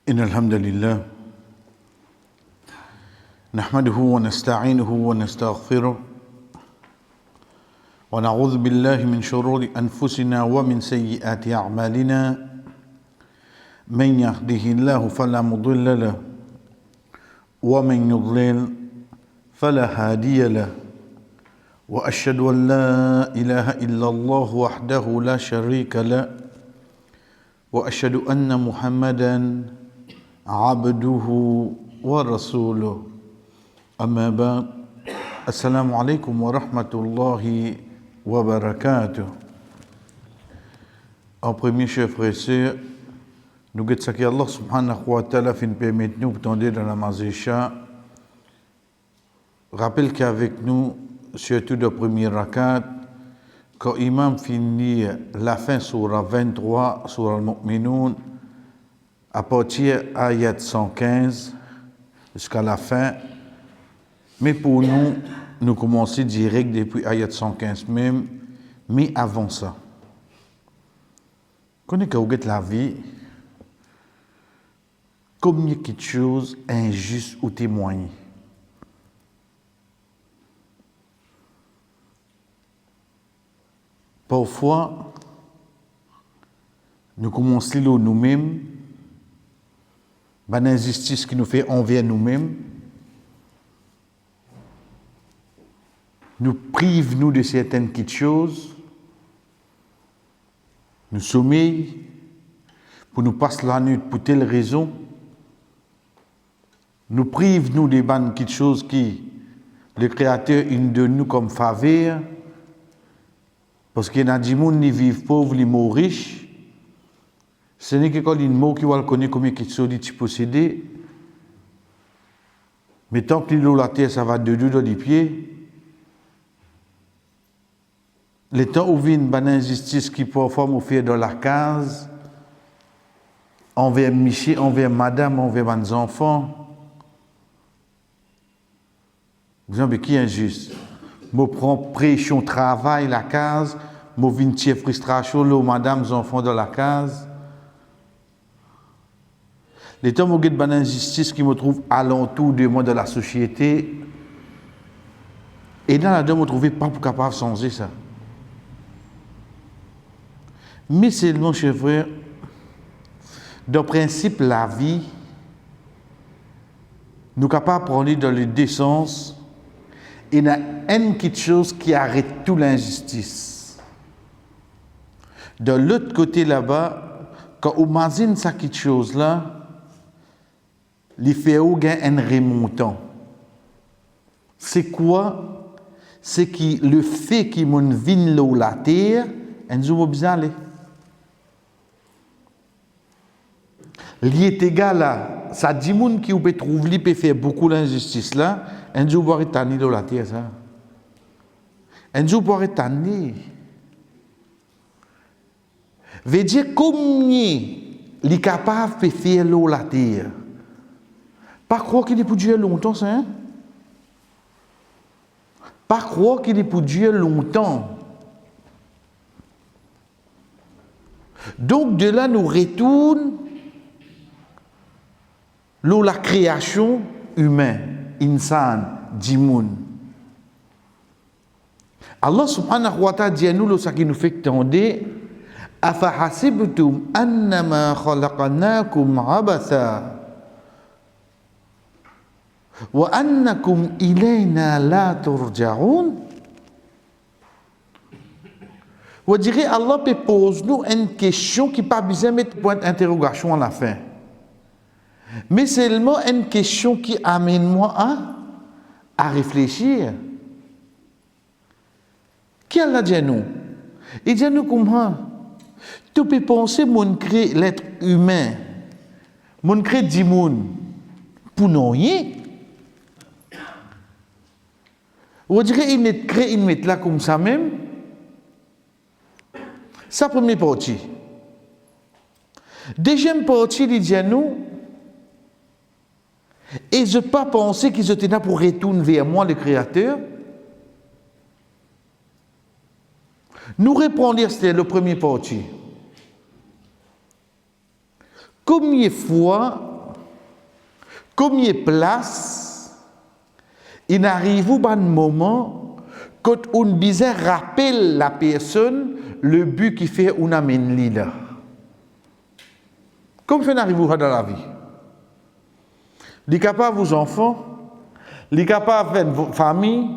إن الحمد لله نحمده ونستعينه ونستغفره ونعوذ بالله من شرور أنفسنا ومن سيئات أعمالنا من يهده الله فلا مضل له ومن يضلل فلا هادي له وأشهد أن لا إله إلا الله وحده لا شريك له وأشهد أن محمدًا عبده ورسوله أما بعد السلام عليكم ورحمة الله وبركاته. En premier, chers frères et sœurs, nous guettons que Allah subhanahu wa ta'ala fin permettre nous de tendre dans la mazécha. Rappelle qu'avec nous, surtout de premier rakat, quand Imam finit la fin sur la 23, sur Al-Mu'minun, à partir de ayat 115 jusqu'à la fin. Mais pour nous, nous commençons direct depuis ayat 115 même, mais avant ça. Quand on regarde la vie, comme il y a quelque chose injuste ou témoigné. Parfois, nous commençons nous-mêmes, l'injustice qui nous fait envers nous-mêmes, nous prive nous de certaines petites choses, nous sommeillons pour nous passer la nuit pour telle raison, nous prive nous des bonnes petites choses qui le Créateur une de nous comme faveur, parce qu'il y a des gens qui vivent pauvres, qui sont riches. Ce n'est que quand il y a des mots qui vont connaître combien de choses ils possédent. Mais tant que l'île la terre, ça va de deux dans les pieds. Le temps où vient une injustice qui parfois me fait dans la case, envers Michel, envers madame, envers mes enfants. Vous savez qui est injuste? Je prends pression, travail, la case, je viens de frustration, là, madame, les enfants dans la case. Les temps où il y a une injustice qui me trouve alentour de moi, de la société, et dans la dedans je ne me trouve pas capable de changer ça. Mais seulement, chers frères, dans le principe, la vie, nous sommes capables de prendre dans les deux sens. Il y a une petite chose qui arrête toute l'injustice. De l'autre côté là-bas, quand on imagine ça petite chose-là, il fait un remontant. C'est quoi? C'est que le fait qu'il m'en vienne l'eau la terre, on nous oblige. Il est égal à ça dit moun qui peut trouver, peut faire beaucoup d'injustice là. Un jour, vous pourrez tanner dans la terre, ça. Un jour, vous pourrez tanner. Veut dire combien il est capable de faire l'eau la terre. Pas croire qu'il est pour durer longtemps, ça, hein? Pas croire qu'il est pour durer longtemps. Donc, de là, nous retournons l'eau la création humaine. Insan, djimoun. Allah subhanahu wa ta'ala dit à nous, ce qui nous fait tendre, afa hasibtum annama khalaqnakum abatha wa annakum ilayna la turja'un. Vous direz, Allah peut poser nous une question qui n'a pas besoin de mettre point d'interrogation à la fin. Mais seulement une question qui amène moi à réfléchir. Qui a dit à nous? Il dit à nous comment? Tu peux penser mon crée l'être humain, mon crée dimoun, pour non rien. Vous direz, il n'est créé, il met là comme ça même. Ça, première partie. Deuxième partie, il dit à nous, et je n'ai pas pensé qu'ils étaient là pour retourner vers moi, le Créateur. Nous répondre, c'était le premier parti. Combien de fois comme il place, il arrive au bon moment quand on bizarre rappelle la personne le but qui fait on amène lui là. Comme ça n'arrive pas dans la vie. Il est capable vos enfants, il est capable de votre famille,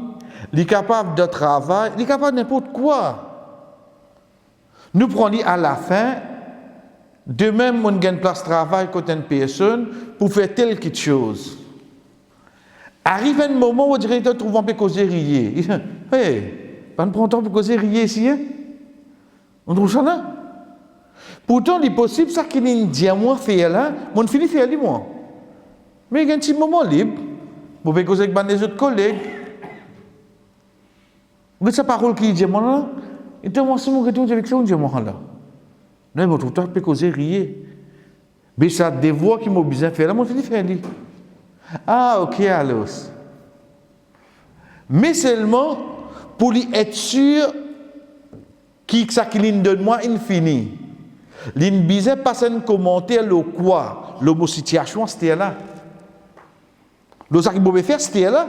il est capable de travail, il est capable de n'importe quoi. Nous prenons à la fin, de même on gagne place de travail côté une personne pour faire telle quelque chose. Arrive un moment où le directeur trouve un peu causer rier. Il dit, hey, pas de temps pour causer rier ici, hein? On trouve ça là? Pourtant, il est possible ça qu'il dit à moi faire là, on finit faire lui moi. Mais il y a un petit moment libre, vous pouvez causer avec les autres collègues. Vous voyez sa parole qui dit moi là, et donc moi c'est mon retour avec lui, on dit moi là. Non, mais tout le temps, peut causer rier. Mais ça des voix qui m'ont besoin de faire là, on finit faire lui. Ah, ok, alors. Mais seulement pour lui être sûr qui ça qu'il donne moi infini. L'in bizarre passe un commentaire le quoi, le mot situation c'était là. Le ça qu'il pouvait faire c'était là.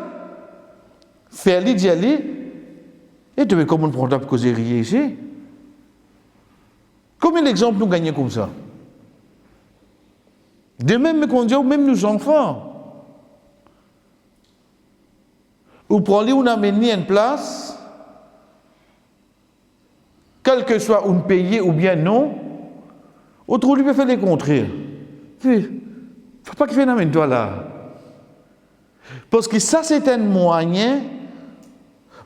Faire lui dire lui et tu veux comment on prend pour causer rien ici. Combien d'exemples nous gagnons comme ça? De même qu'on dit même nos enfants. Ou prenez on amène une place, quel que soit un payé ou bien non, autrement lui peut faire les contraires. Il ne faut pas qu'il vienne amène toi là. Parce que ça c'est un moyen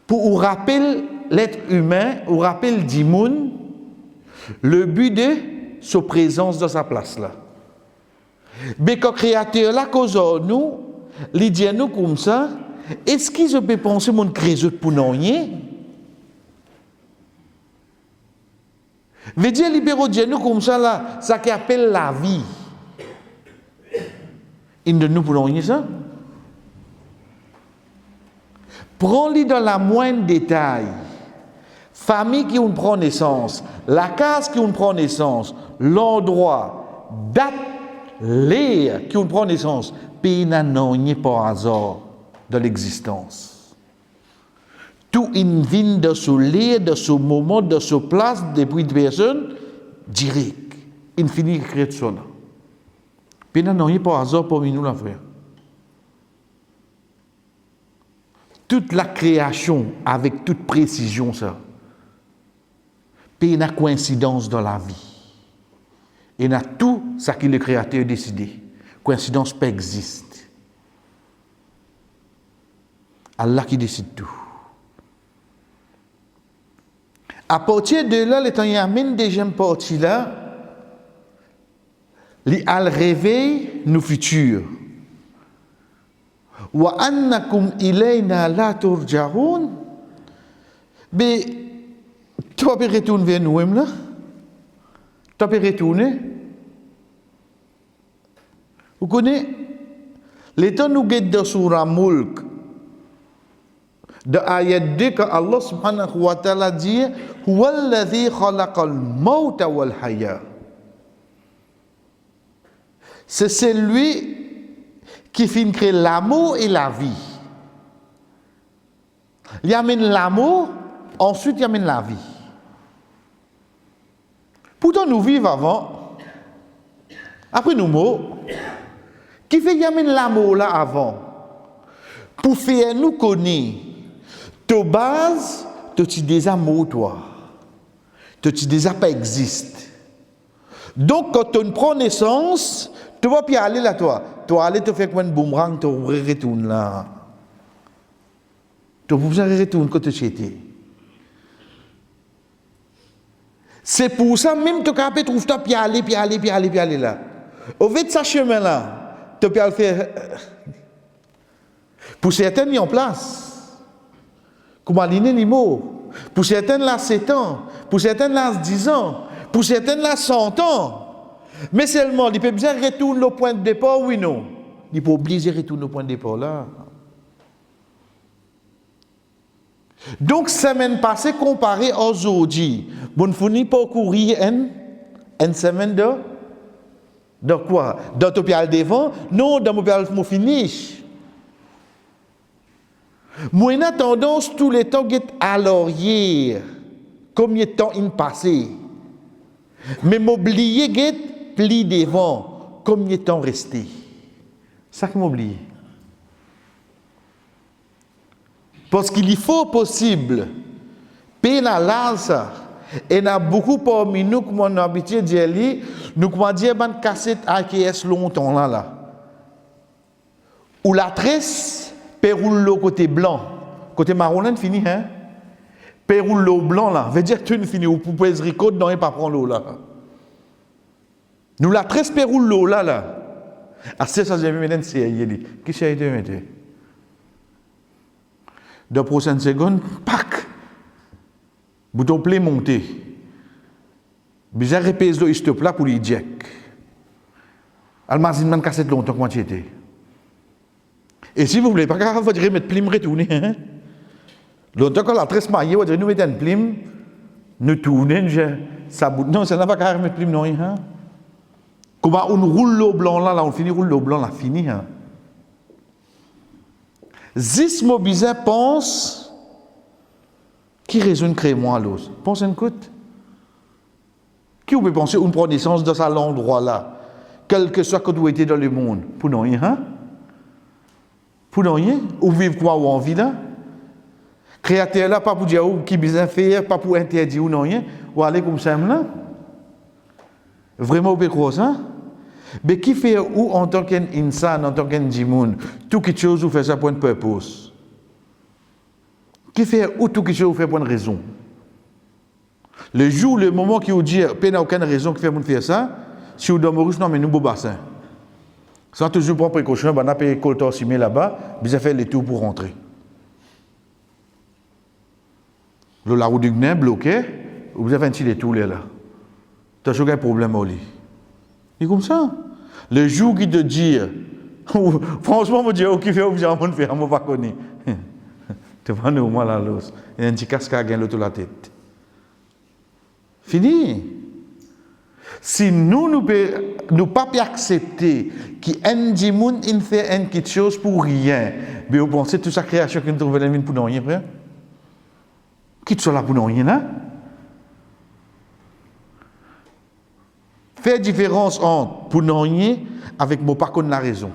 pour rappeler l'être humain, ou rappeler du monde, le but de sa présence dans sa place là. Mais quand le créateur là cause nous, il dit nous comme ça, est-ce qu'ils peuvent penser mon créateur pour nous rien? Veut dire libérer Dieu nous comme ça là, ça qui appelle la vie. Il ne nous pour rien ça? Prends-les dans la moindre détail. Famille qui on prend naissance, la case qui on prend naissance, l'endroit, date, l'air qui on prend naissance, pays n'a rien par hasard de l'existence. Tout vient de ce lieu, de ce moment, de ce place, depuis une personne, direct. Il finit d'écrire ça là. Pays n'a rien par hasard pour nous la frère. Toute la création, avec toute précision, ça. Puis il y a une coïncidence dans la vie. Il y a tout ce que le créateur a décidé. Coïncidence peut exister. Allah qui décide tout. À partir de là, le temps y a une deuxième partie là, il réveille nos futurs. Wa annakum ilayna la turja'un. Mais tu vas retourner vers nous-mêmes là? Tu vas retourner? Vous connaissez? Les temps nous guette dans Surah Mulk, de ayat 2, quand Allah subhanahu wa ta'ala dit Huwa alladhi khalaqal mawta wal haya. C'est celui qui finit créer l'amour et la vie. Il amène l'amour, ensuite il amène la vie. Pourtant nous vivons avant, après nous mourons, qui fait y amène l'amour là avant, pour faire nous connaître ta base, tu des amours toi, tu des pas existe. Donc quand tu prends naissance, tu vas puis aller là toi. Tu vas aller te faire comme un boomerang, tu retournes là. Tu vas retourner quand tu étais. C'est pour ça même que tu trouves toi puis aller là. Au fait de ce chemin là, tu peux le faire. Pour certains, il y a en place. Comme aligner les mots. Pour certains là 7 ans, pour certains là 10 ans, pour certains là 100 ans. Mais seulement, il peut bien retourner au point de départ, oui, non. Il peut obliger de retourner au point de départ là. Donc, semaine passée, comparé à aujourd'hui, bon, vous n'avez pas couru une semaine de Dans quoi? Dans ton pial devant? Non, dans mon pial mon finish. Moi, j'ai tendance tous les temps à l'arrière. Combien de temps il passé? Mais m'oublier pli devant. Combien de temps resté? Ça qui m'oublie. Parce qu'il y faut possible. Pénal ça. Et il y a beaucoup parmi nous qui ont habitué de dire, nous avons dit une cassette AKS longtemps là. Ou la tresse, péroule le côté blanc. Côté marron, là, fini, hein? Péroule l'eau blanc là. Veut dire que tu finis ou pouvez record non et pas prendre l'eau là. Nous la tresse péroule l'eau là. Ah c'est ça j'ai mis maintenant c'est yeli. Qui c'est de mettre? De prochaine seconde, pac. Bouton play monter. Bizarre repèse le stop là pour les jack. Almazine man cassette longtemps comment tu étais. Et si vous voulez pas grave, vous direz mettre plim retourner hein. Longtemps quand la tresse maillée, vous direz nous mettons une plim, nous tourner, ça bout. Non, ça n'a pas qu'à mettre plim non hein. Comment on roule l'eau blanc là, on finit roule l'eau blanc là, fini hein. Zis Mobizin pense qui raisonne crée moi l'os. Pense un coup. Qui vous peut penser on prend naissance dans cet endroit là, quel que soit que vous étiez dans le monde, pour non rien hein? Pour non rien, ou vivre quoi ou envie là? Créateur là pas pour dire qui bizarre faire, pas pour interdire ou non rien, ou aller comme ça là. Vraiment, vous pouvez croire ça? Mais qui fait ou en tant qu'insan, en tant qu'indimoun, tout quelque chose vous fait ça pour une purpose? Qui fait ou tout quelque chose vous fait pour une raison? Le jour, le moment qui vous dit, il n'y a aucune raison qui fait pour faire ça, si vous dormez rouge, non, mais nous, beau bassin. Sans toujours prendre précaution, on a payé coltor simé là-bas, vous avez fait les tours pour rentrer. La route du Gnin bloquée, vous avez un petit les tours là. Tu as aucun problème au lit. C'est comme ça. Le jour qui te dit, franchement, je dis, qui fait obligé de faire, je ne pas connaître. Tu vas nous mal à l'os. Il y a un petit casque à gagner autour de la tête. Fini. Si nous ne pas accepter qu'un dimoun il fait une quelque chose pour rien, mais vous pensez toute sa création qui nous trouve la mine pour rien, frère? Qui soit là pour rien, hein? Faire différence entre pour rien avec mon pas contre la raison.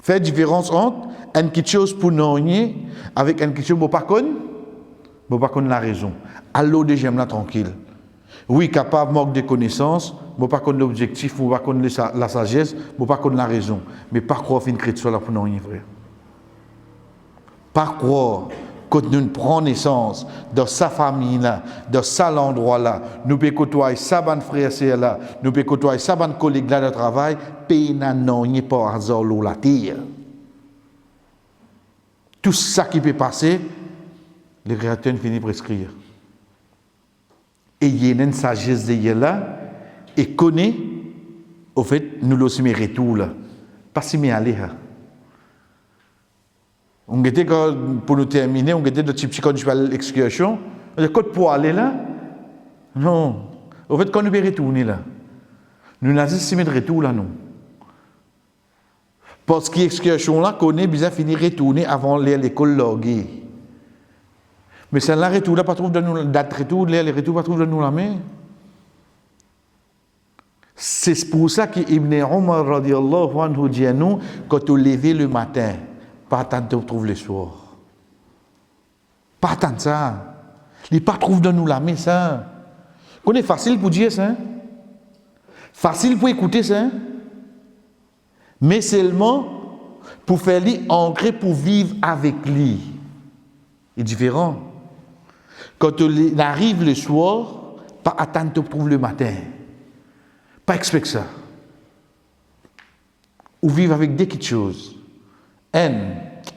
Faire différence entre quelque chose pour rien avec quelque chose mon pas contre la raison. Alors déjà là tranquille. Oui, capable manque de connaissances, mon pas contre l'objectif, mon pas contre la sagesse, mon pas contre la raison, mais pas croire une chrétien là pour rien frère. Pas croire quand nous prenons naissance dans sa famille là, dans cet endroit là, nous pouvons côtoyer sa bonne frère et là, nous pouvons côtoyer sa bonne collègue là de travail, pays n'a non pas hasard l'eau la terre. Tout ça qui peut passer, les créateurs finissent par prescrire. Et il y a une sagesse de là, et connaît, au fait, nous l'osons retour là, pas si mais aller là. On était pour nous terminer, on était de type psychological excursion. On dit pour aller là? Non. Au fait, quand nous allons retourner là, nous n'avons pas de retour là, non. Parce que l'excursion là, connaît bien fini retourner avant l'école loguée. Mais celle-là, retour là, pas trouve de nous, date retour, les retours pas trouve de nous la main. C'est pour ça qu'Ibn Omar radiallahu anhu dit à nous, quand on lève le matin, pas attendre de trouver le soir. Pas attendre ça. Il n'est pas trouvé de nous la main, ça. C'est facile pour dire ça. Facile pour écouter ça. Mais seulement pour faire lui ancrer, pour vivre avec lui. C'est différent. Quand on arrive le soir, pas attendre de trouver le matin. Pas expecter ça. Ou vivre avec des petites choses.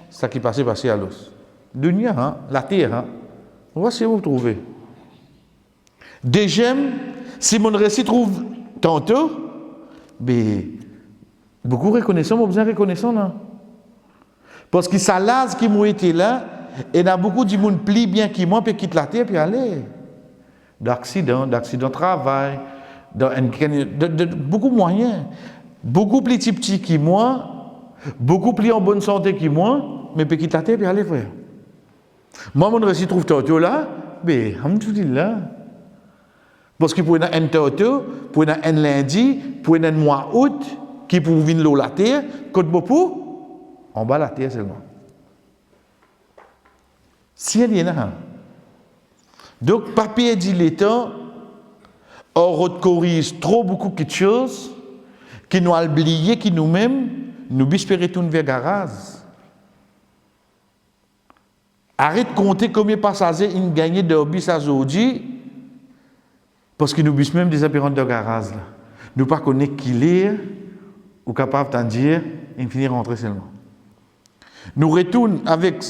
Ça qui passait à l'os. Dunia, hein, la terre, hein. Voici où vous trouvez. Deuxième, si mon récit trouve tantôt, mais beaucoup reconnaissant, mais besoin reconnaissant là. Parce que ça l'âge qui m'a été là, et il y a beaucoup de monde plie bien qui moi, puis quitte la terre, puis aller. D'accident de travail, Beaucoup moyens. Beaucoup plus petits que moi, beaucoup plus en bonne santé que moi, mais peut quitter la terre et aller frère. Moi, mon récit trouve toto là, mais alhamdoulilah. Parce que pour un toto, pour un lundi, pour un mois août, qui pour venir l'eau la terre, quand beaucoup, en bas la terre seulement. Si elle y est là. Donc, papier dit l'état, on corrige trop beaucoup de choses, qui nous a oublié, qui nous-mêmes, nous espérons tout vers garage. Arrête de compter combien de passagers ils gagnent de bus à aujourd'hui, parce que nous bus même des apérantes de garage. Nous ne pas connaître qui lire, ou capable d'en dire, et finir rentrer seulement. Nous retournons avec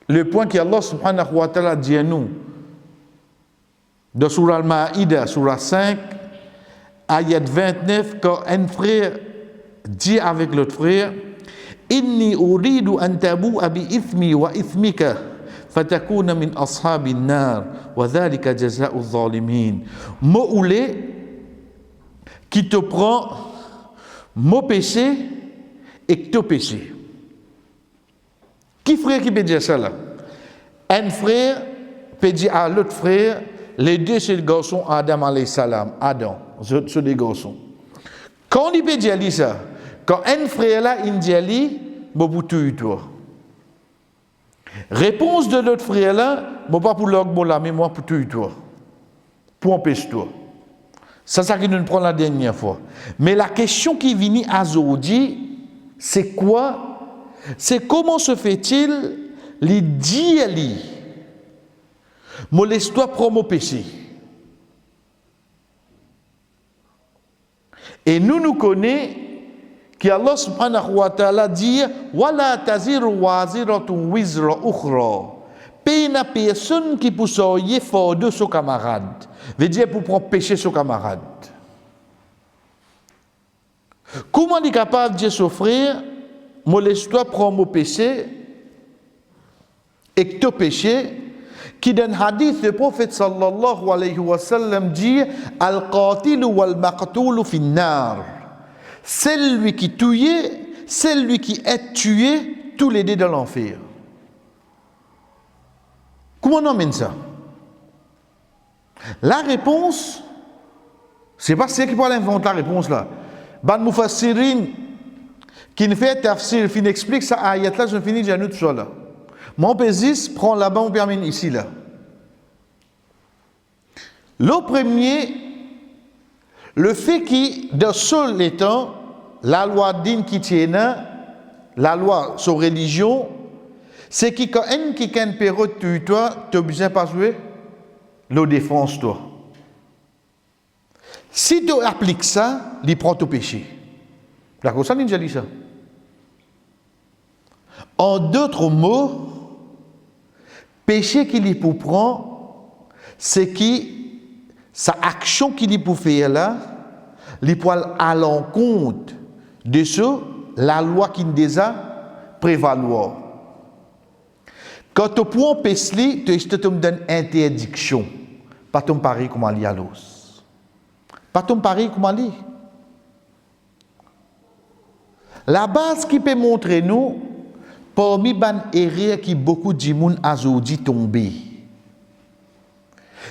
le point qu'Allah subhanahu wa ta'ala dit à nous, de Surah Al-Ma'ida, Surah 5, ayat 29, quand un frère dit avec l'autre frère, Inni uridu an tabu'a bi ithmi wa ithmika fatakuna min ashabin nar wa dhalika jaza'u zalimin. Mo'oulé qui te prend mon péché et que ton péché. Qui frère qui peut dire ça là? Un frère peut dire à l'autre frère, les deux c'est le garçon Adam alayhi salam, Adam, c'est des garçons. Quand il peut dire ça, quand un frère là, il dit, bon pour tout toi. Réponse de l'autre frère là, bon pas pour l'autre, bon là, mais moi pour tout toi. Pour empêcher toi. C'est ça qui nous prend la dernière fois. Mais la question qui vient à aujourd'hui, c'est quoi? C'est comment se fait-il les dire moi laisse-toi prendre mon péché. Et nous connaissons qu'Allah subhanahu wa ta'ala dit wala taziru waziratun wizra ukhra. Pas une personne qui peut s'oyer fort de son camarade. Veut dire pour prendre péché son camarade. Comment est capable de dire son frère, moi laisse-toi prendre mon péché et que ton péché, qui dans le hadith le prophète sallallahu alayhi wa sallam dit al-qatil wal-maqtul fi an-nar. Celui qui tue, celui qui est tué, tous les deux dans l'enfer. Comment on emmène ça? La réponse, c'est pas ceux qui peuvent inventer la réponse là. Ban Mufassirin, qui ne fait tafsir, qui explique ça ayat là, je finis déjà nous tout ça là. Mon pésis prend là-bas, on termine ici là. Le premier, le fait que dans ce les temps, la loi din qui tient, la loi sur religion, c'est que quand un qui a une période de toi, tu as besoin de pas jouer, le défense toi. Si tu appliques ça, il prend ton péché. D'accord, ça, ninja dit ça. En d'autres mots, péché qu'il y pour prendre, c'est que sa action qu'il y pour faire là, il peut à l'encontre de ce, la loi qui nous déjà prévaloir. Quand tu prends péché, tu te donnes interdiction. Pas ton pari comme aller à l'os. Pas ton pari comme aller. La base qui peut montrer nous, parmi les erreurs qui beaucoup de gens ont tombé,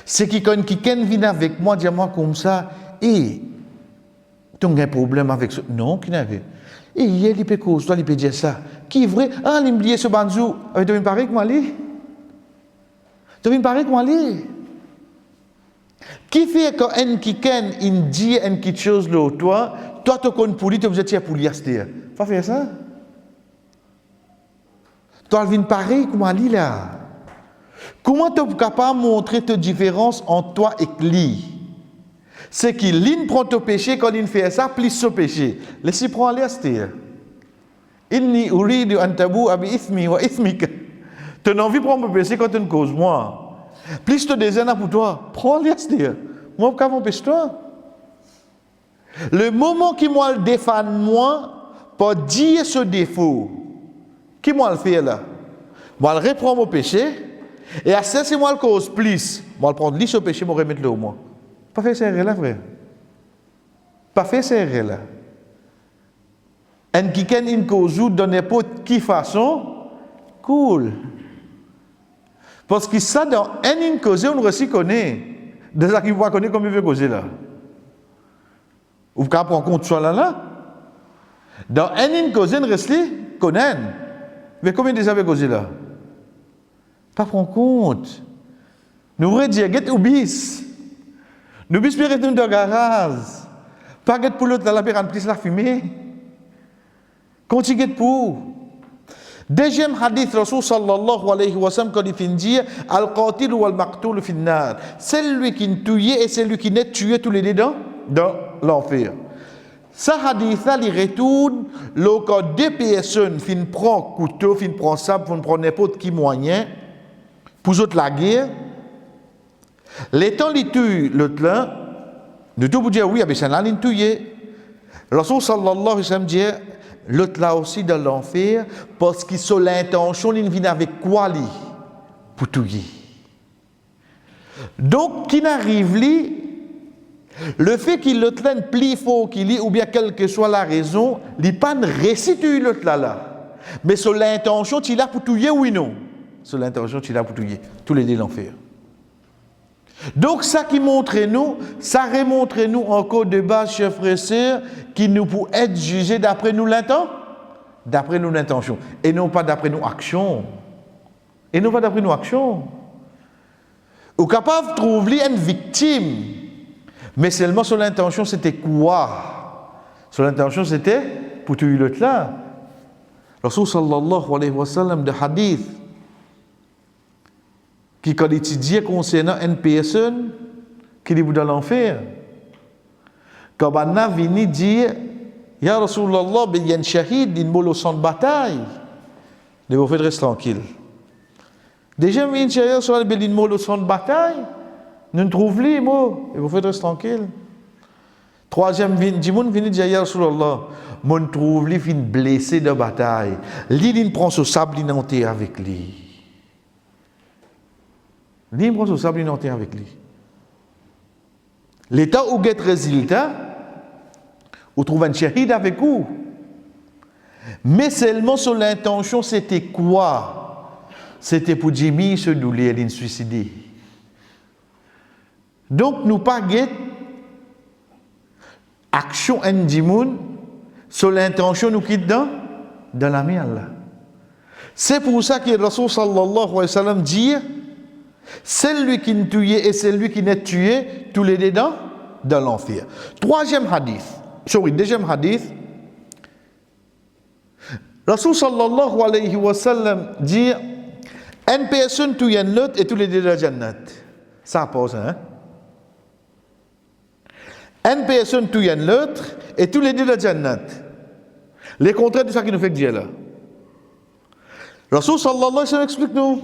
c'est que quand quelqu'un vient avec moi, dit moi comme ça, et tu as un problème avec ça. Non, qui n'avait. Et il peut cause, toi, il peut dire ça. Qui est vrai? Ah, il me dit ce banjou, tu viens pareil comme aller. Tu viens pareil comme aller. Qui fait quand un quelqu'un dit quelque chose là, toi, tu connais pour lui, tu es obligé pour lui acheter. Faut faire ça. Tu viens pareil comme aller là. Comment tu es capable de montrer ta différence entre toi et lui? C'est qu'il l'in prend ton péché, quand il fait ça, plus son péché. Laisse-y prendre l'acheter. Inni uridu an tabu'a bi ithmi wa ithmika. Tu as envie de prendre mon péché quand tu ne causes moi. Plus tu désires pour toi, prends l'acheter. Moi, pourquoi m'empêche toi? Le moment qui moi le défend moi, pour dire ce défaut, qui moi le fait là? Moi le reprends mon péché, et à ça, c'est moi le cause plus. Moi le prendre lui ce péché, moi remettre le au moins. Pas fait ces erreurs-là, frère. Pas fait ces erreurs-là. Un qui ken une cause de n'importe qui façon, cool. Parce que ça, dans une cause, on aussi connaît. De ça qu'il va connaître comme il veut causer là. Vous pouvez prendre compte de ça là. Dans une cause, on reste connaît. Mais combien déjà veut causer là? Pas prendre compte. Nous voulons dire, get ou bis. Nous bis pour retourner dans le garage. Pas get pour l'autre là, la pire plus la fumée. Continue pour. Deuxième hadith, Rasul sallallahu alayhi wa sallam, quand il finit dire Al-Qatil ou Al-Maqtul finnar. Celui qui est tué et celui qui n'est tué tous les deux dans l'enfer. Ce hadith-là, il retourne lorsque deux personnes fin prend couteau, fin prend sable, fin prend n'importe qui moyen pour autres la guerre. Les temps, ils tuent l'autre là. De tout pour dire oui, c'est là, ils tuent. Rasul sallallahu alayhi wa sallam dit l'autre là aussi dans l'enfer, parce qu'ils sont l'intention, ils viennent avec quoi lui pour tuer. Donc, qui n'arrive lui, le fait qu'il l'autre là plus fort qu'il lit, ou bien quelle que soit la raison, il n'est pas restitue l'autre là. Mais sur l'intention, il a pour tuer, oui non. Sur l'intention, il a pour tuer. Tous les deux l'enfer. Donc, ça qui montre nous, ça remontre nous encore de base, chers frères et sœurs, qui nous pour être jugés d'après nous l'intention, d'après nous l'intention, et non pas d'après nos actions. Et non pas d'après nos actions. Ou capable de trouver une victime, mais seulement sur l'intention, c'était quoi? Sur l'intention, c'était pour tuer l'autre là. Rasul sallallahu alayhi wa sallam de hadith, qui quand il dit concernant une personne qui est dans l'enfer, quand on a venu dire Ya Rasulallah, il y a un shahid, il m'a au sang de bataille, il vous fait rester tranquille. Déjà, il y a un shahid, il m'a au sang de bataille, nous trouvons les mots, il vous fait rester tranquille. Troisième, il vient dire Ya Rasulallah, mon trouve lui blessé de bataille, il prend ce sable, il enterre avec lui. Il prend ce sable, il enterre avec lui. L'état où il y a résultat, vous trouvez un shahid avec vous. Mais seulement sur l'intention, c'était quoi? C'était pour Jimmy se douler et se suicider. Donc, nous pas guet action en Jimoun, sur l'intention, nous quitte dans la mer. C'est pour ça que le Rasul sallallahu alayhi wa sallam dit celui qui n'est tué et celui qui n'est tué, tous les deux dans l'enfer. Deuxième hadith. Rasul sallallahu alayhi wa sallam dit une personne tue une autre et tous les deux dans la Jannat. Ça pose, hein? Une personne tue une autre et tous les deux dans la Jannat. Les contraires de ça qui nous fait dire là. Rasul sallallahu alayhi wa sallam explique nous.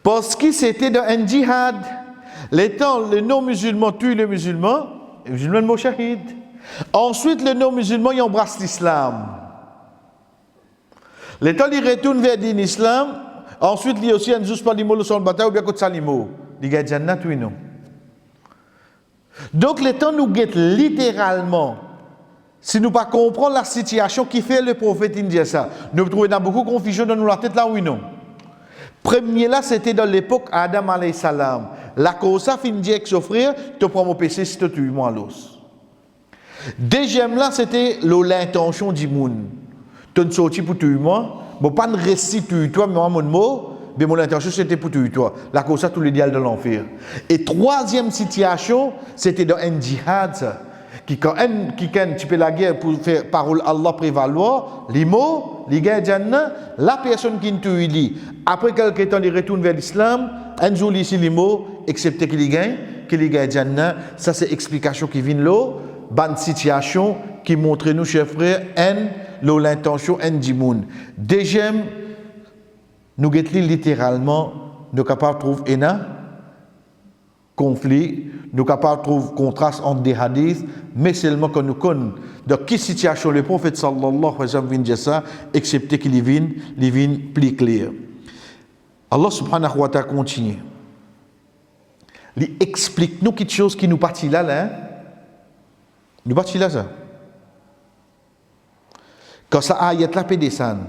Parce que c'était dans un djihad. Les non-musulmans tuent les musulmans sont shahid. Ensuite, les non-musulmans ils embrassent l'islam. Les temps ils retournent vers l'islam. Ensuite, il y a aussi un juste pas l'imo le son bataille ou bien contre salimo. Ils gagnent jannat oui non. Donc les temps nous guettent littéralement. Si nous pas comprendre la situation qui fait le prophète indien ça, nous trouvons dans beaucoup de confusion dans la tête là oui non. Premier là, c'était dans l'époque Adam alayhi salam. La cause ça finit avec son frère, tu prends mon péché si tu tues moi l'os. Deuxième là, c'était l'intention du monde. Tu ne sorti pour tuer moi, bon pas ne restitue toi mais mon mot, mais mon intention c'était pour tuer toi. La cause ça tout l'idéal de l'enfer. Et troisième situation, c'était dans un djihad ça. Qui quand tu peux la guerre pour faire parole Allah prévaloir, les mots, les gars la personne qui tue lui, après quelques temps il retourne vers l'islam, un jour ici les mots, excepté qu'il gagne Jannah, ça c'est explication qui vient là, bonne situation qui montre nous chers frères l'intention du monde. Deuxième, nous guettons littéralement, nous capables de trouver conflit, nous capables de trouver contraste entre des hadiths, mais seulement quand nous connaissons dans quelle situation le prophète sallallahu alayhi wa sallam vient dire ça, excepté qu'il vient plus clair. Allah subhanahu wa ta'ala continue. Il explique nous quelque chose qui nous partit là, hein? Nous partit là, ça. Quand ça ayat là, peut descendre.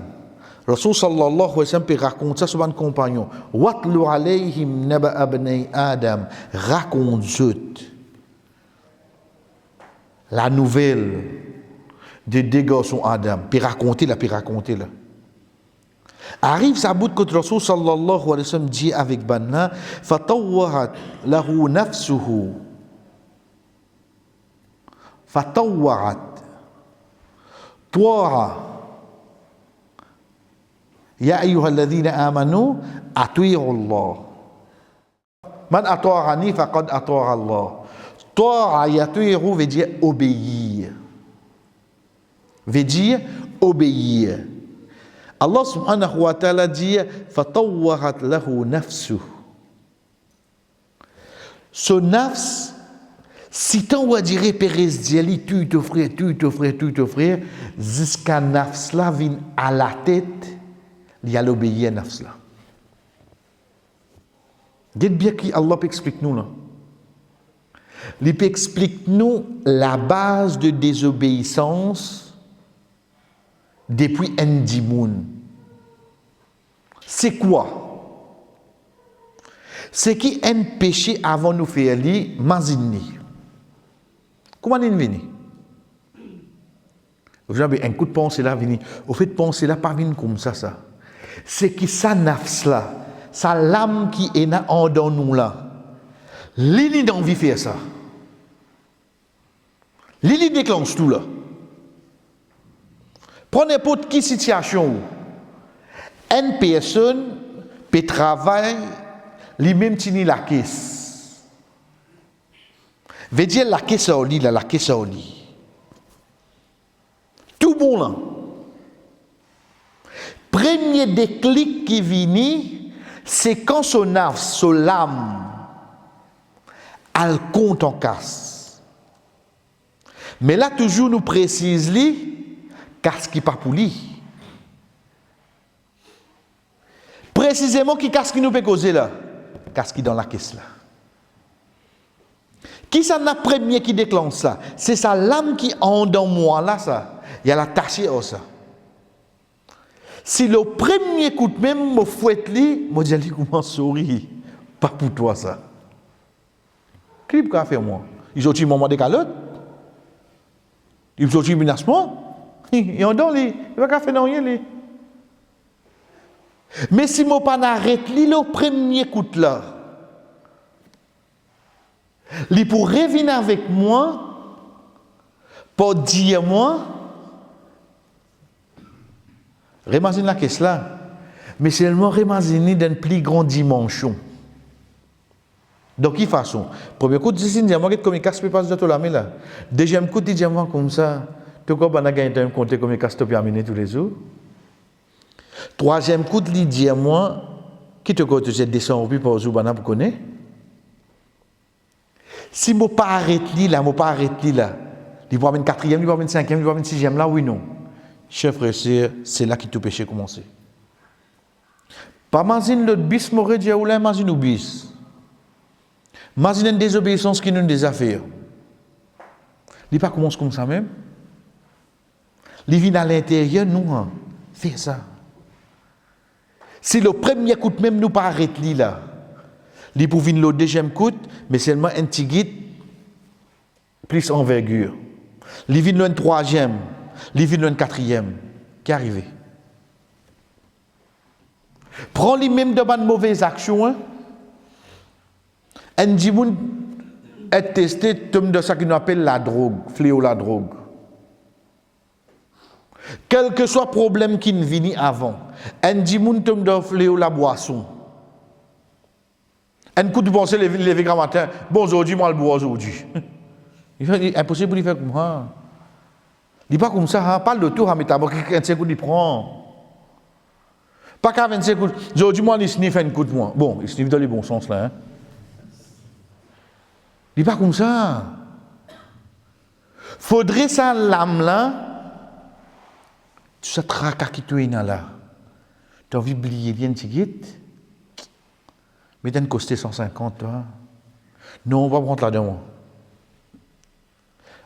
Rasul sallallahu alayhi wa sallam raconte ça sur un compagnon. Watlu alayhim naba abnei Adam. Raconte la nouvelle des deux garçons Adam. Puis raconter là. Arrive sa bout que Rasul sallallahu alayhi wa sallam dit avec Banna, fatawwarat lahu nafsuhu. Fatawwarat. Toi. يا أيها الذين آمنوا أطيعوا الله من أطاعني فقد أطاع الله طاعة يطيع veut dire obéir Allah subhanahu wa ta'ala dit فطوعت له نفسه ce nafs si t'en va dire Pérez Diali tu t'offrir jusqu'à nafs là vient à la tête il y a l'obéir à nafs là. Dites bien qui Allah explique nous là. Il explique nous la base de désobéissance depuis Ndimoun. C'est quoi? C'est qui un péché avant nous faire li mazini. Comment il vient? Vous avez un coup de pensée là vini. Au fait de penser là pas vini comme ça. C'est qui sa nafs là, sa lame qui est en dans nous là. Lili d'envie de faire ça. Lili déclenche tout là. Prenez n'importe qui situation où une personne peut travailler lui-même tini la caisse. Veut dire la caisse au lit là, la caisse au lit. Tout bon là. Premier déclic qui vient, c'est quand son nafs, son lame, elle compte en casse. Mais là, toujours nous précise lui, casse qui pas pour lui. Précisément, qui casse qui nous peut causer là? Casse qui dans la caisse là. Qui ça n'a premier qui déclenche ça? C'est sa lame qui en dans moi là, ça. Il y a la taché au ça. Si le premier coup de même me fouette li, moi dis comment sourire, pas pour toi ça. Qui peut faire moi? Ils ont dit moment de calotte. Ils ont dit menacement. Ils ont donné, il va pas faire rien li. Mais si moi pas n'arrête li le premier coup de là. Li pour revenir avec moi pour dire moi Remazine la caisse là, mais seulement remazine d'une plus grande dimension. De quelle façon? Premier coup, je dis, moi, comme il casse pas de tout la main là. Deuxième coup, je dis, moi, comme ça, tu vois, on a gagné un compte comme il casse tout amener tous les jours. Troisième coup, je dis, moi, qui te coûte, je descends au plus pour jour, pour connaître. Si je ne pas arrêter là, il va avoir une quatrième, il va avoir une cinquième, il va avoir une sixième là, oui, non. Chers frères et sœurs, c'est là que tout péché commence. Pas imagine le bis m'aurait dit ou là, imagine le bis. Imagine une désobéissance qui nous des affaires. Il pas commence comme ça même. Il vient à l'intérieur, nous, faire ça. Si le premier coup même nous pas arrêter là, il pour venir le deuxième coup, mais seulement un petit guide plus envergure. Il vient le troisième. Il vient le quatrième qui est arrivé. Prends les mêmes de bonnes mauvaises actions. Hein? Un dimoun est testé de ce qu'on appelle la drogue, fléau la drogue. Quel que soit le problème qui ne vient avant, un dimoun tombe de fléau la boisson. Un coup de pensée, lever grand matin, bon aujourd'hui, moi le bois aujourd'hui. Il est impossible de le faire comme ça. Il n'est pas comme ça, hein? Parle de tout, mais tu as 25 coups, il prend. Pas qu'à 25 coups. Aujourd'hui, moi, il sniffe un coup de moi. Bon, il sniffe dans le bon sens là. Hein? Il n'est pas comme ça. Faudrait ça, l'âme là, tu sais, tracas qui tu es là. Tu as envie d'oublier bien un petit guide, mais tu as costé 150, toi. Non, on va prendre là-dedans.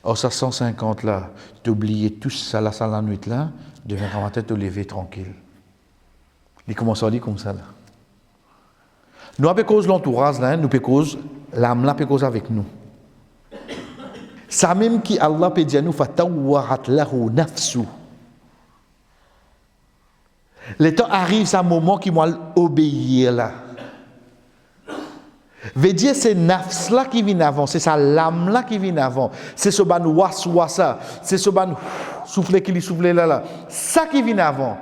Alors, ça 150 là, d'oublier tout ça, là, ça la nuit là, de venir à ma tête, de lever tranquille. Il commence à dire comme ça là. Nous, à cause de l'entourage là, nous, à cause, l'âme là, à cause avec nous. Ça même qui Allah peut dire nous, fatawwarat lahu nafsu. Le temps arrive, c'est un moment qui m'a obéir là. Veut dire c'est nafs là qui vient avant, c'est sa l'âme là qui vient avant, c'est ce ban waswasa, c'est ce ban souffler qui lui souffle là, ça qui vient avant.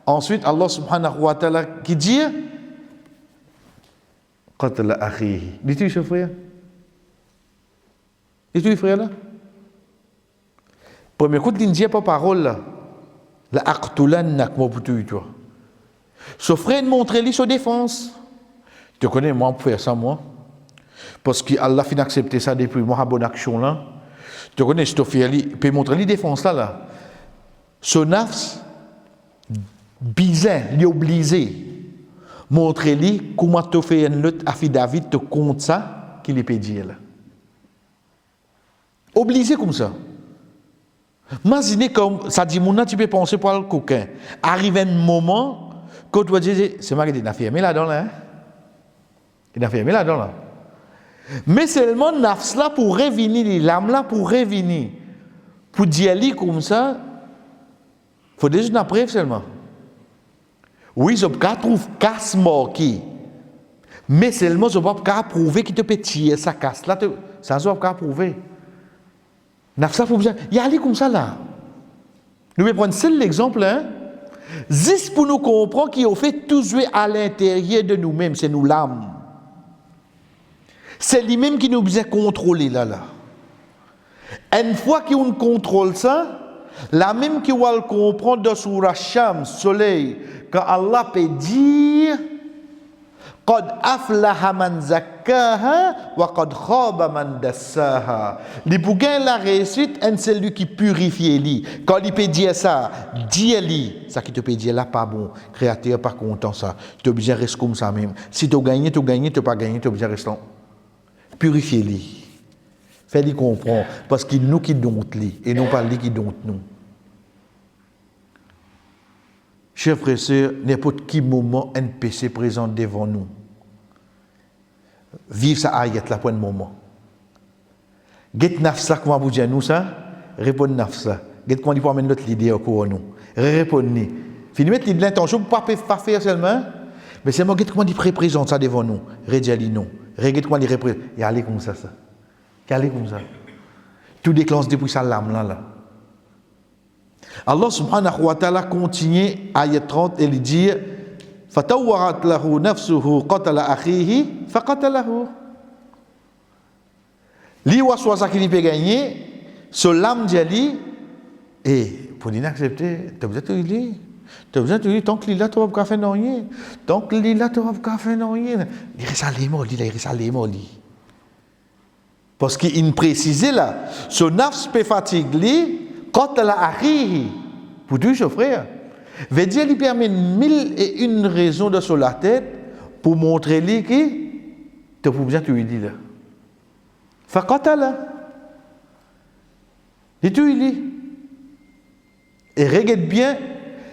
Ensuite Allah subhanahu wa ta'ala qui dit qatla akhihi. Dis-tu ce frère? Dis-tu frère là? Premier coup il dit pas parole là. La aqtulannak moi pour toi. Ce frère montre-lui sa défense. Tu connais, moi, pour faire ça, moi. Parce qu'Allah fin accepté ça depuis moi, bonne action là. Tu connais, je te fais, il peut montrer les défenses là. Ce nafs, bizarre, il est obligé. Montre-lui comment tu fais une lutte à David, te compte ça, qu'il est peut dire là. Obligé comme ça. Imaginez comme, ça dit, mon tu peux penser pour le coquin. Arrive un moment, quand tu vas dire, c'est moi qui t'ai affirmé là-dedans là, hein? Il a fermé là-dedans là. Mais seulement nafs là pour revenir, l'âme là pour revenir. Pour dire comme ça, il faut déjà une preuve seulement. Oui, je peux trouver casse marqué. Mais seulement je peux pas prouver qu'il te peut tirer sa casse là, ça je peux pas prouver. Nafs là pour dire, il y a comme ça là. Nous allons prendre seul l'exemple hein. Juste pour nous comprendre qu'il fait tout jouer à l'intérieur de nous-mêmes, c'est nous l'âme. C'est lui-même qui nous a contrôler là. Une fois qu'on contrôle ça, la même qui va le comprendre dans Surah Shams, soleil, quand Allah peut dire Qad aflaha man zakkaha wa qad khaba man dassaha. Les pour gagner la réussite, c'est celui qui purifie lui. Quand il peut dire ça, dis-lui, ça qui te peut dire là pas bon, créateur pas content ça. Tu es obligé de rester comme ça même. Si tu gagnes, tu gagnes, tu pas gagné, tu es obligé de rester. Purifiez-les. Faites-les comprendre. Parce qu'il nous qui dompte les et non pas lui qui dompte nous. Chers frères et sœurs, n'importe quel moment, un péché présent devant nous. Vive ça ayat là pour un moment. Get nafsa, comment vous dire nous ça? Répondez nafsa. Get comment il peut amener notre idée au cours nous. Répondez. Fini mettre l'intention pour pas faire seulement. Mais c'est moi qui comment il représente ça devant nous. Redjali non. Regarde comment il représente. Il y a comme ça. Il y a comme ça. Tout déclenche depuis sa lame là. Allah subhanahu wa ta'ala continue ayat 30 et il dit fatawwarat lahu nafsuhu qatala akhihi faqatalahu. Li waswa ça qui peut gagner, ce lame dit et pour l'inaccepter, tu as besoin de lui. Tu as besoin de lui tant que là tu vas pas faire rien. Tant que là tu vas pas faire rien. Il reste à l'émoli. Parce qu'il précisait là, ce nafs peut fatiguer qatala akhihi. Pour deux frères. Veut dire lui permet 1001 raisons de sur la tête pour montrer lui que tu as besoin de lui dire là. Faqatala. Et tu lui. Et regarde bien,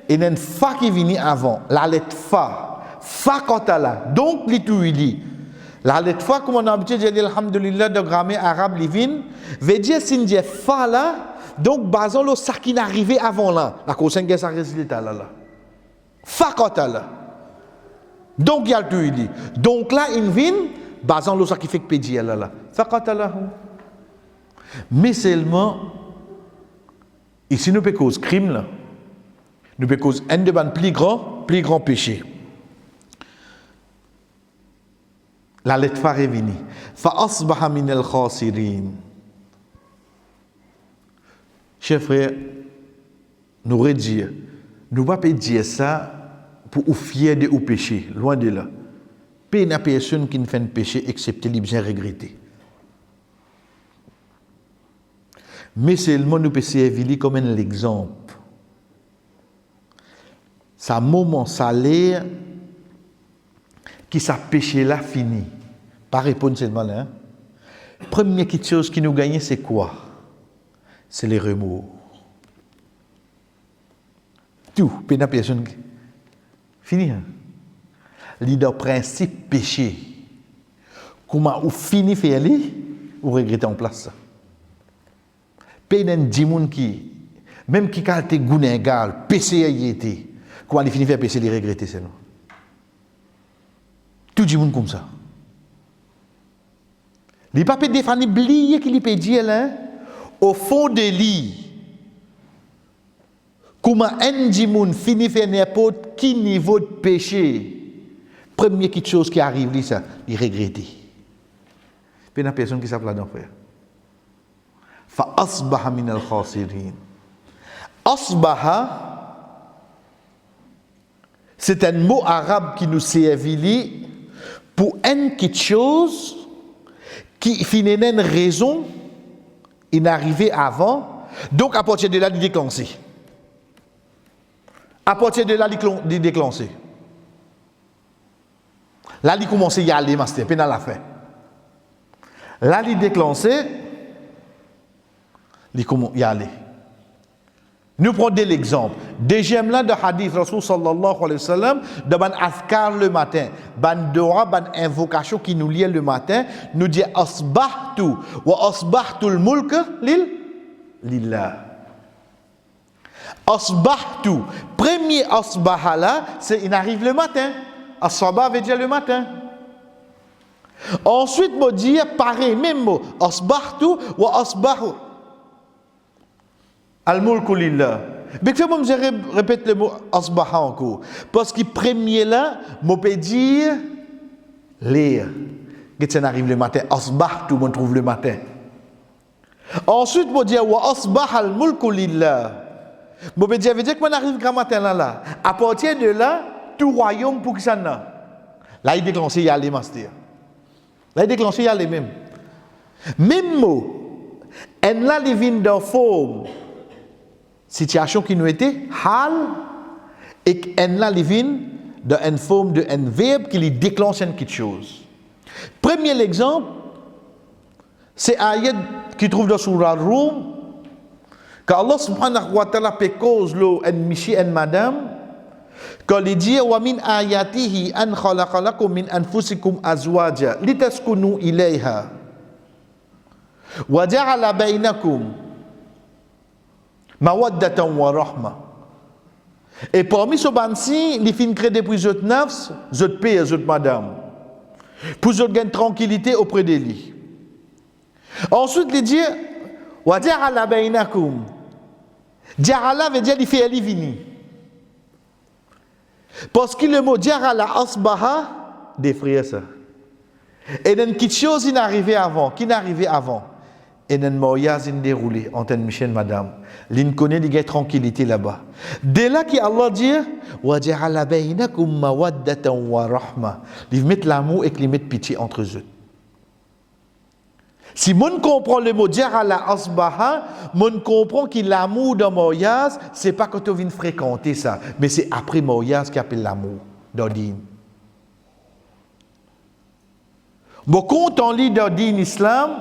il y a une fa qui vient avant, la lettre fa. Faqatala. Donc, li tu lui. La lettre fa, comme on a l'habitude de dire, alhamdulillah, de grammaire arabe, livine, veut dire si on dit fa là, donc, basons le ça qui n'arrivait avant là. La cause c'est ça résultat là. Faqatala. Donc, il y a le tout dit. Donc là, il vient, basons le ça qui fait que pédia là. Faqatala. Mais seulement, ici, nous peut cause crime là. Nous peut cause un de ban plus grand péché. La lettre fa est venue. Fa asbaha min al khasirin. Chers frères, nous redire, nous ne pouvons pas dire ça pour ou fier de ou péché, loin de là. Pas une personne qui ne fait un péché excepté les bien regretter. Mais seulement nous pouvons servir comme un exemple. Ça moment, ça l'air qui ça péché là fini. Pas répondre seulement là. Hein? Première petite chose qui nous gagne, c'est quoi? C'est les remords. Tout, pénal personne. Fini. Hein? Leader principe péché. Comment ou fini faire li, ou regretter en place. Pénal dit moun qui, même qui a été gounégal, péché y était, comment il finit faire péché, il regretter c'est non. Tout dit moun comme ça. Il pas peut défendre oublier qu'il peut dire là au fond de lui. Comment un dimoun finit faire n'importe qui niveau de péché. Première petite chose qui arrive là ça, il regrette. Puis la personne qui s'appelle là frère. Fa asbaha min al khasirin. Asbaha c'est un mot arabe qui nous servit pour une petite chose qui finit une raison inarrivée avant, donc à partir de là, il déclenché. À partir de là, il déclenché. Là, il commence à y aller, master, puis dans la fin. Là, il déclenché, il commence à y aller. Nous prenons l'exemple. Deuxième là de hadith Rasul sallallahu alayhi wa sallam, de ban azkar le matin, ban dua, ban invocation qui nous lie le matin, nous dit asbahtu wa asbahtu al-mulk lillah. Asbahtu, premier asbaha là, c'est il arrive le matin. As-sabah veut dire le matin. Ensuite, on dit pareil, même mot, asbahtu wa asbahu al-mulku lillah. Mais que moi je répète le mot asbaha encore parce que premier là, on peut dire lire. Quand ça arrive le matin, asbahtu on trouve le matin. Ensuite, on dit wa asbaha al-mulku lillah. On peut dire veut dire que on arrive grand matin là. À partir de là, tout royaume pour que ça n'a. Là il déclenche y a les master. Là il déclenche y a les mêmes. Même mot. En là il vient dans forme situation qui nous était hal et en là il vient dans une forme de un verbe qui lui déclenche quelque chose. Premier exemple, c'est ayat qui trouve dans surah Rum quand Allah subhanahu wa ta'ala peut cause lo en michi en madame quand il dit wa min ayatihi an khalaqa lakum min anfusikum azwaja litaskunu ilayha wa ja'ala bainakum mawaddatan wa rahma. Et parmi ce banci, il fin créer depuis votre nafs, votre père, votre madame, pour votre gain tranquillité auprès de lui. Ensuite, il dit wa ja'ala bainakum. Ja'ala veut dire il fait ali vini. Parce que le mot ja'ala asbaha défraie ça. Et une petite chose qui n'arrivait avant. Et un mariage déroulé entre Michel et madame. L'in connaît les tranquillité là-bas. Dès là qu'Allah dit wa ja'ala bainakum mawaddatan wa rahma. Ils mettent l'amour et ils mettent pitié entre eux. Si mon comprend le mot ja'ala asbaha, mon comprend que l'amour dans mariage, c'est pas quand on vient fréquenter ça, mais c'est après mariage qu'on appelle l'amour dans din. Bon, quand on lit dans din islam,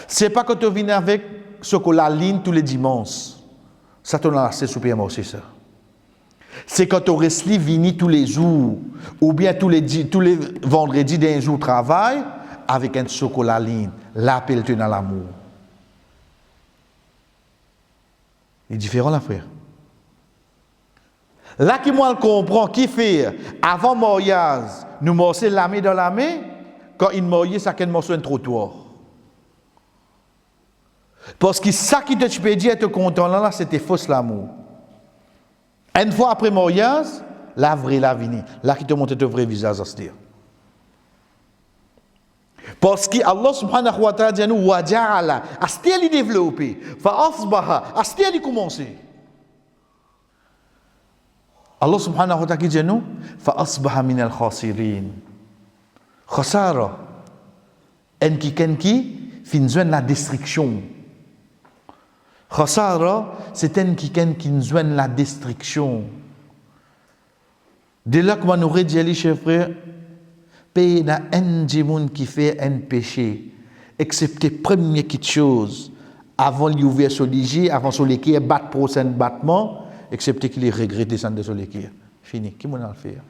c'est pas quand on vient avec ce qu'on la ligne tous les dimanches. Ça t'en a assez super c'est ça. C'est quand on reste vini tous les jours, ou bien tous les vendredis d'un jour travail, avec un chocolat ligne, l'appel dans l'amour. Il est différent là, frère. Là qui moi comprend qui fait avant mariage, nous morcer la main dans la main, quand il marié, ça qu'un morceau un trottoir. Parce que ça qui te peut dire être content là, c'était fausse l'amour. Une fois après mariage, la vraie la vini, là qui te montre ton vrai visage à se dire. Parce que Allah subhanahu wa ta'ala dit nous wa ja'ala, astia li développer, fa asbaha, astia li commencer. Allah subhanahu wa ta'ala dit nous fa asbaha min al khasirin. Khasara en qui fin joindre la destruction. Khasara c'est un qui joindre la destruction. Dès là que nous aurait dit chers frères, pays n'a un djimoun qui fait un péché excepté première petite chose, avant l'ouvrir sur l'égier, avant sur l'équier, battre prochain battement, excepté qu'il ait regretté descendre sur l'équier. Fini. Qui m'en a le faire?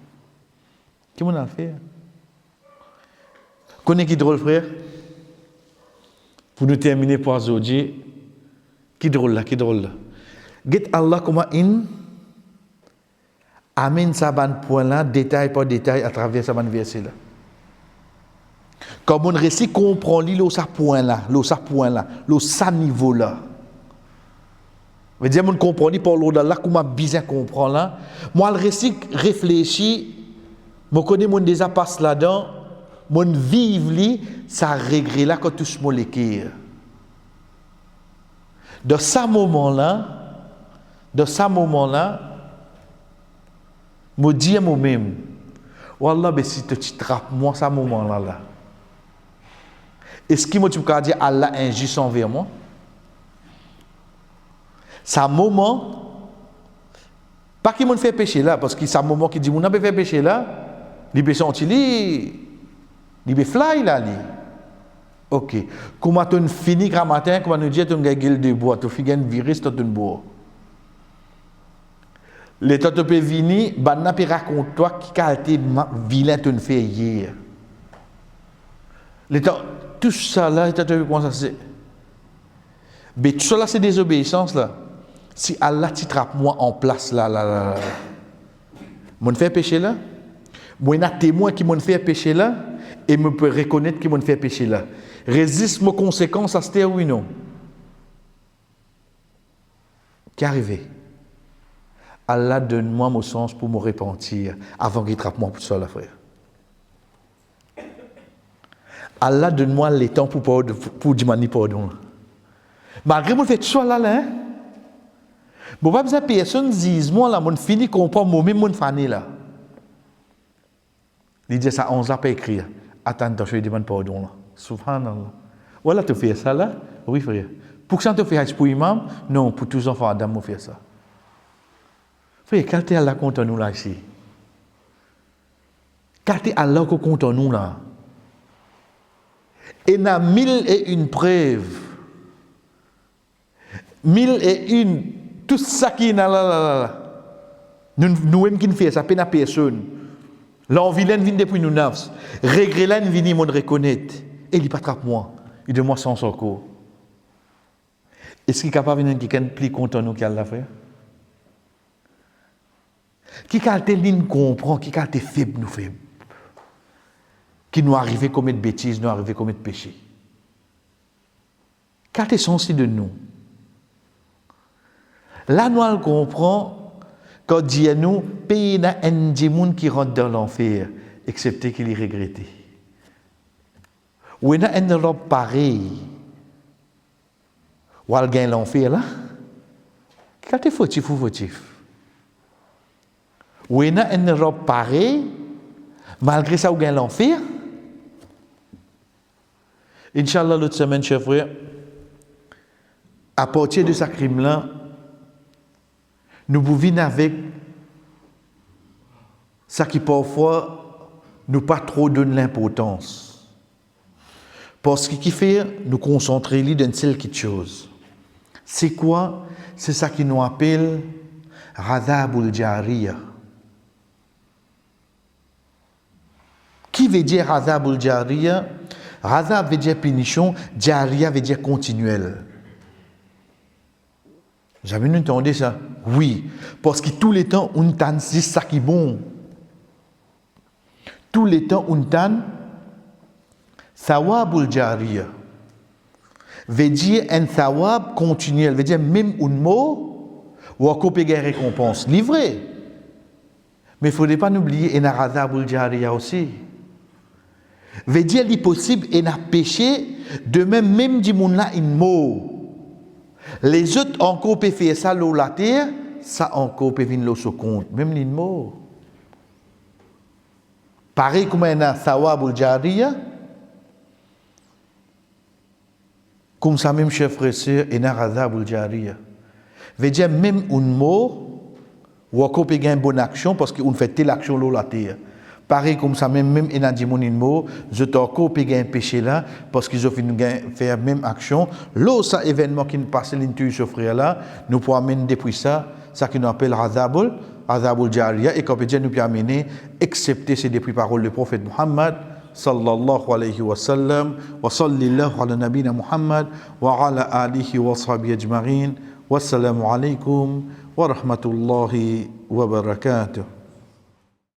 Qui m'en a le faire? Connais qui drôle, frère? Pour nous terminer pour aujourd'hui, qui drôle là, qui drôle là. Get Allah comment amène ça ban point là, détail par détail à travers ça ban verset là. Comme on récit comprend l'île ça point là, le ça niveau là. Veut dire on comprend par l'autre là comment bien comprendre là. Moi le récit réfléchit, moi connais mon déjà passe là-dedans, mon vivre li ça regret là quand tout ce molécule. Dans ce moment-là, me dis à moi-même, Wallah, ben si tu trappes moi, ce moment-là, est-ce qu'il m'a dit Allah injuste envers moi? C'est un moment, pas qu'il m'a fait péché là, parce que c'est un moment qui dit, mon n'a pas fait péché là, il peut sentir, il peut fly là, ok. Comment tu finis le matin, comment tu dis tu as une gueule de bois, tu fais un virus, tu as une bois. L'état te peut venir, banna peut raconter toi qui a été vilain tu fait hier. L'état tout ça là, l'état te comment ça c'est. Mais tout ça là c'est désobéissance là. Si Allah te trappe moi en place là. Mon fait péché là. Moi n'a témoin qui m'ont fait péché là et me peut reconnaître qui m'ont fait péché là. Résiste mes conséquences à ce oui non. Qu'est arrivé? Allah donne-moi mon sens pour me repentir avant qu'il trappe moi pour ça, la frère. Allah donne-moi les temps pour demander pardon. Malgré mon fait tout ça là, hein? Bon, pas besoin de personne dise moi là, mon fini comprend moi-même mon fané là. Il dit ça 11 ans pas écrire. Attends, je vais demander pardon là. Subhanallah. Voilà, tu fais ça là? Oui, frère. Pour que ça te fait pour imam? Non, pour tous les enfants Adam, on fait ça. Frère, quand tu es Allah contre nous là ici? Quand tu es Allah contre nous là? Et il y a 1001 preuves. 1001, tout ça qui est là. Nous-mêmes qui ne faisons ça, pas à personne. L'envie vient depuis nous neufs. Regret là, vient nous reconnaître. Et il ne pas moi. Il de moi sans secours. Est-ce qu'il est capable de venir quelqu'un plus content nous qu'il a fait? Qui a été ligne comprend, qui a été faible nous faible. Qui nous arrive à commettre bêtises, nous arrive à commettre péché. Qui a été sensible de nous. Là, nous comprenons quand Dieu nous paye un démon qui rentre dans l'enfer, excepté qu'il est regretté. Ou il y a un robe pareil. Ou il gagne l'enfer là. Qui a été fautif ou fautif? Ou il y a un robe pareil, malgré ça, il gagne l'enfer. Inch'Allah, l'autre semaine, chers frères, à partir de ce crime-là, nous pouvons avec ça qui parfois nous pas trop donne l'importance. Parce que qui fait nous concentrer dans une seule chose. C'est quoi? C'est ça qui nous appelle Azabul Jariya. Qui veut dire Azabul Jariya? Azab veut dire punition, Jariya veut dire continuel. Jamais entendu ça? Oui, parce que tous les temps, on tente, c'est ça qui est bon. Tous les temps, on tente, Thawabul Jariya veut dire un thawab continuel, veut dire même un mot, ou à couper une récompense. Livré. Mais il ne faudrait pas oublier, un Azabul Jariya aussi. Veut dire l'impossible et n'a péché, de même du monde là, un mot. Les autres encore peuvent faire ça l'eau la terre, ça encore peut venir l'eau sur compte, même les mots. Pareil comme un thawabul jariya, comme ça même chef frère sœur, un azabul jariya. Veut dire même un mot, ou encore peut gagner une bonne action parce qu'on fait telle action l'eau la terre. pareil comme ça, même il a dit mon mot, je t'en copié un péché là, parce qu'ils ont fait faire même action. L'autre ça événement qui nous passe l'intuit souffrir là, nous pouvons amener depuis ça qu'on appelle Azabul Jariya, et qu'on peut dire nous peut amener, excepté ces depuis paroles du prophète Muhammad, sallallahu alayhi wa sallam, wa sallallahu ala nabina Muhammad, wa ala alihi wa sahbihi ajma'in, wassalamu alaykum wa rahmatullahi wa barakatuh.